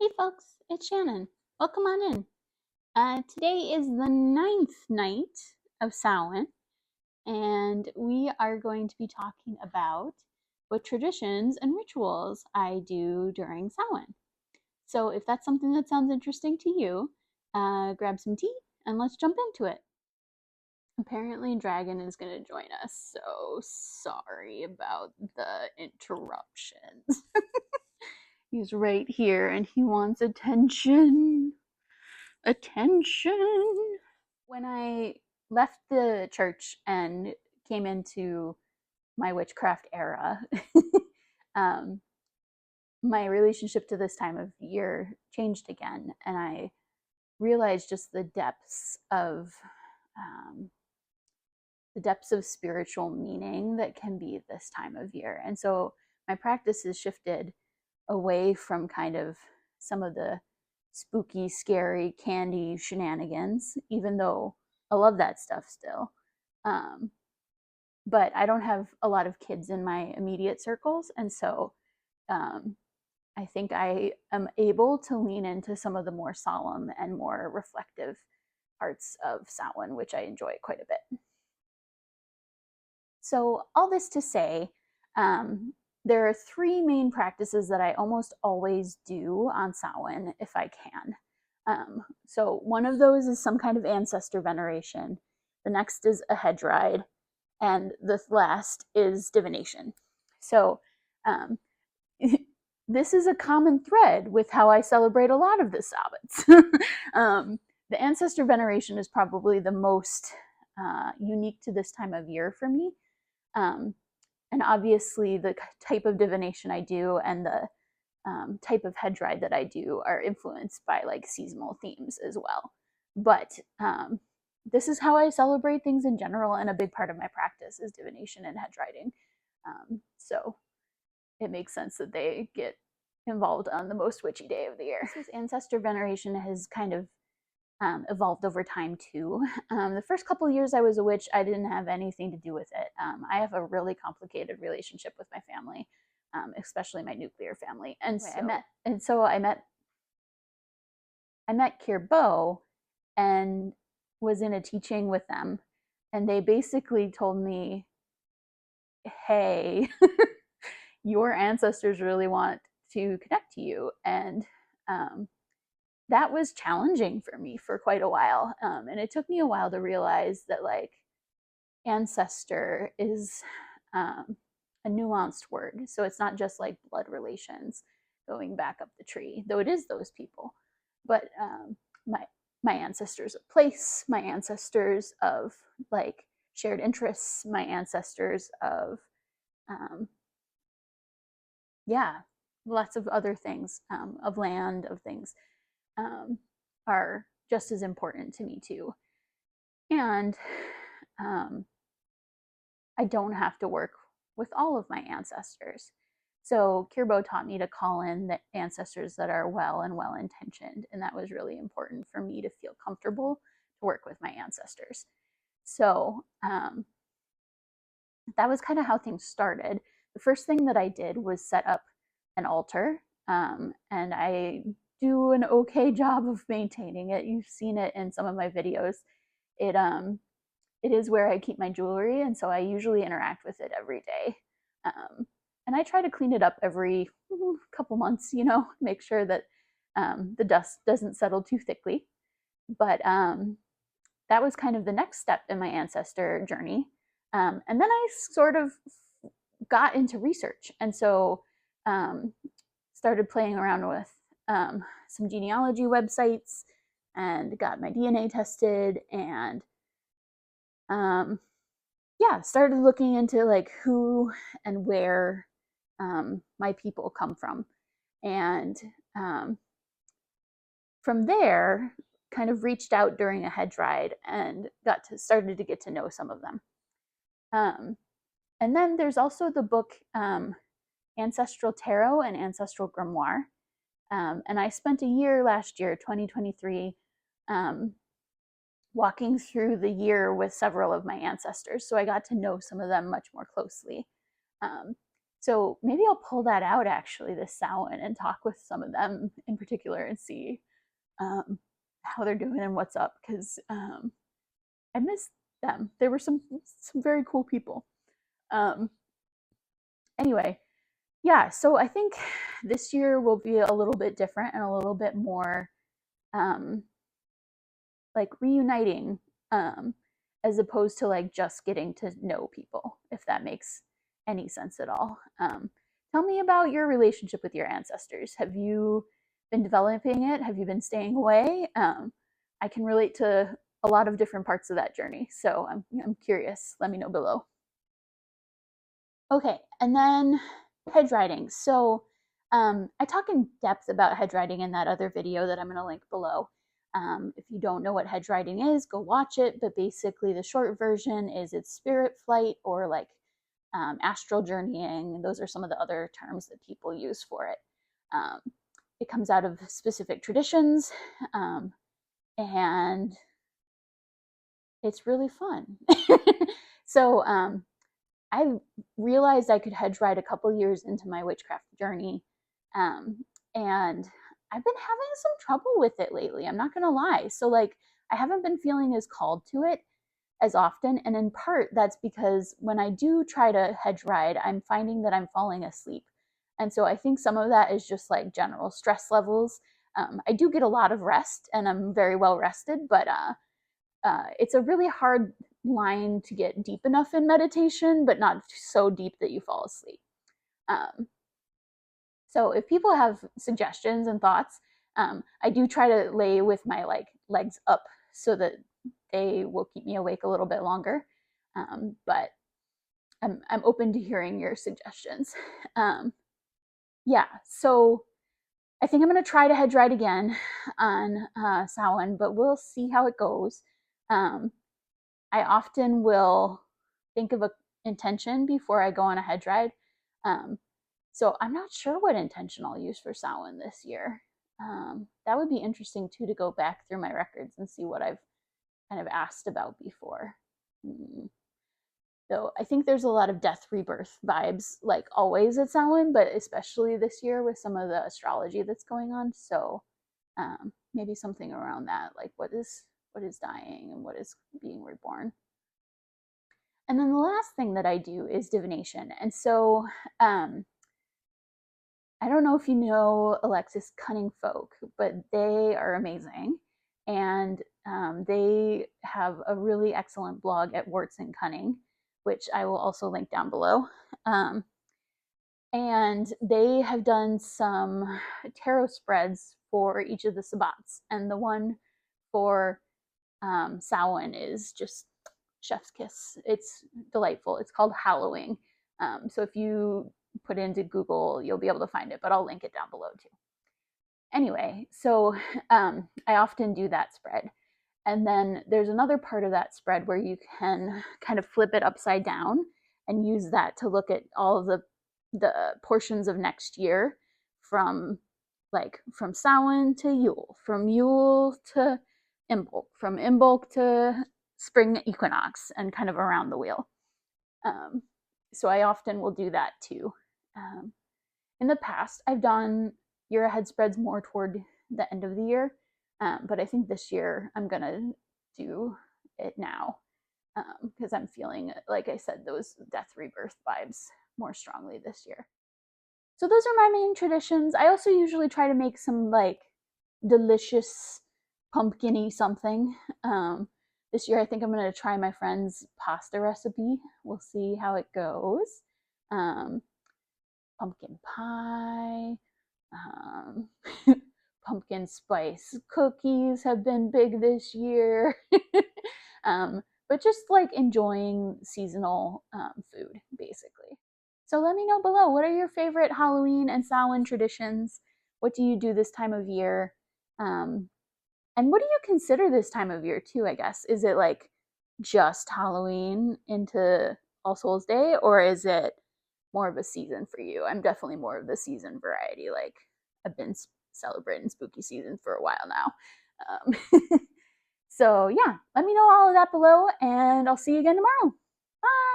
Hey folks, it's Shannon. Welcome on in. Today is the ninth night of Samhain, and we are going to be talking about what traditions and rituals I do during Samhain. So if that's something that sounds interesting to you, grab some tea and let's jump into it. Apparently, Dragon is going to join us, so sorry about the interruptions. He's right here and he wants attention. Attention. When I left the church and came into my witchcraft era, um, my relationship to this time of year changed again, and I realized just um, the depths of spiritual meaning that can be this time of year. And so my practice has shifted away from kind of some of the spooky, scary, candy shenanigans, even though I love that stuff still. Um, but I don't have a lot of kids in my immediate circles. And so um, I think I am able to lean into some of the more solemn and more reflective parts of Samhain, which I enjoy quite a bit. So, all this to say, there are three main practices that I almost always do on Samhain if I can. So, one of those is some kind of ancestor veneration, the next is a hedge ride, and the last is divination. So, um, this is a common thread with how I celebrate a lot of the Sabbats. The ancestor veneration is probably the most unique to this time of year for me. And obviously, the type of divination I do and the type of hedge ride that I do are influenced by like seasonal themes as well. But this is how I celebrate things in general, and a big part of my practice is divination and hedge riding. So it makes sense that they get involved on the most witchy day of the year. This ancestor veneration has kind of evolved over time too. The first couple of years I was a witch, I didn't have anything to do with it. I have a really complicated relationship with my family, especially my nuclear family. And so I met Kirbo and was in a teaching with them, and they basically told me, "Hey, your ancestors really want to connect to you," and that was challenging for me for quite a while. And it took me a while to realize that like ancestor is a nuanced word. So it's not just like blood relations going back up the tree, though it is those people. But my ancestors of place, my ancestors of like shared interests, my ancestors of yeah, lots of other things, of land, of things, are just as important to me too. And I don't have to work with all of my ancestors. So Kirbo taught me to call in the ancestors that are well and well intentioned, and that was really important for me to feel comfortable to work with my ancestors. So that was kind of how things started. The first thing that I did was set up an altar, and I do an okay job of maintaining it. You've seen it in some of my videos. It is where I keep my jewelry, and so I usually interact with it every day. And I try to clean it up every couple months, make sure that the dust doesn't settle too thickly. But that was kind of the next step in my ancestor journey. And then I sort of got into research, and so started playing around with some genealogy websites and got my DNA tested, and started looking into like who and where my people come from. And from there, kind of reached out during a hedge ride and started to get to know some of them. And then there's also the book Ancestral Tarot and Ancestral Grimoire. And I spent a year last year, 2023, walking through the year with several of my ancestors. So I got to know some of them much more closely. So maybe I'll pull that out actually this Samhain and talk with some of them in particular and see how they're doing and what's up, because I miss them. They were some very cool people. Um, anyway, yeah. So I think this year will be a little bit different and a little bit more um, like reuniting, as opposed to like just getting to know people, if that makes any sense at all. Tell me about your relationship with your ancestors. Have you been developing it? Have you been staying away? I can relate to a lot of different parts of that journey, so I'm curious. Let me know below. Okay, and then hedge riding. So I talk in depth about hedge riding in that other video that I'm going to link below. If you don't know what hedge riding is, go watch it. But basically, the short version is it's spirit flight, or like astral journeying. Those are some of the other terms that people use for it. Um, it comes out of specific traditions, and it's really fun. So I realized I could hedge ride a couple years into my witchcraft journey, and I've been having some trouble with it lately. I'm not gonna lie. So like, I haven't been feeling as called to it as often, and in part that's because when I do try to hedge ride, I'm finding that I'm falling asleep, and so I think some of that is just like general stress levels. I do get a lot of rest, and I'm very well rested, but it's a really hard line to get deep enough in meditation, but not so deep that you fall asleep. Um, so if people have suggestions and thoughts, I do try to lay with my like legs up so that they will keep me awake a little bit longer. But I'm open to hearing your suggestions. Yeah, so I think I'm going to try to hedge ride again on Samhain, but we'll see how it goes. I often will think of an intention before I go on a hedge ride. Um, so I'm not sure what intention I'll use for Samhain this year. That would be interesting too, to go back through my records and see what I've kind of asked about before. So I think there's a lot of death rebirth vibes, like always at Samhain, but especially this year with some of the astrology that's going on. So maybe something around that, like what is dying and what is being reborn. And then the last thing that I do is divination. And so I don't know if you know Alexis Cunning Folk, but they are amazing. And they have a really excellent blog at Warts and Cunning, which I will also link down below. And they have done some tarot spreads for each of the Sabbats. And the one for Samhain is just chef's kiss. It's delightful. It's called Hallowing. So if you put into Google, you'll be able to find it, but I'll link it down below too. Anyway, so I often do that spread. And then there's another part of that spread where you can kind of flip it upside down and use that to look at all of the portions of next year, from Samhain to Yule, from Yule to Imbolc, from Imbolc to spring equinox, and kind of around the wheel. So I often will do that too. In the past, I've done year ahead spreads more toward the end of the year, but I think this year I'm gonna do it now, because I'm feeling, like I said, those death rebirth vibes more strongly this year. So those are my main traditions. I also usually try to make some like delicious pumpkin-y something. This year I think I'm going to try my friend's pasta recipe. We'll see how it goes. Pumpkin pie, pumpkin spice cookies have been big this year. But just like enjoying seasonal food, basically. So let me know below, what are your favorite Halloween and Samhain traditions? What do you do this time of year? And what do you consider this time of year too, I guess? Is it like just Halloween into All Souls Day, or is it more of a season for you? I'm definitely more of the season variety. Like, I've been celebrating spooky season for a while now. So yeah, let me know all of that below, and I'll see you again tomorrow. Bye!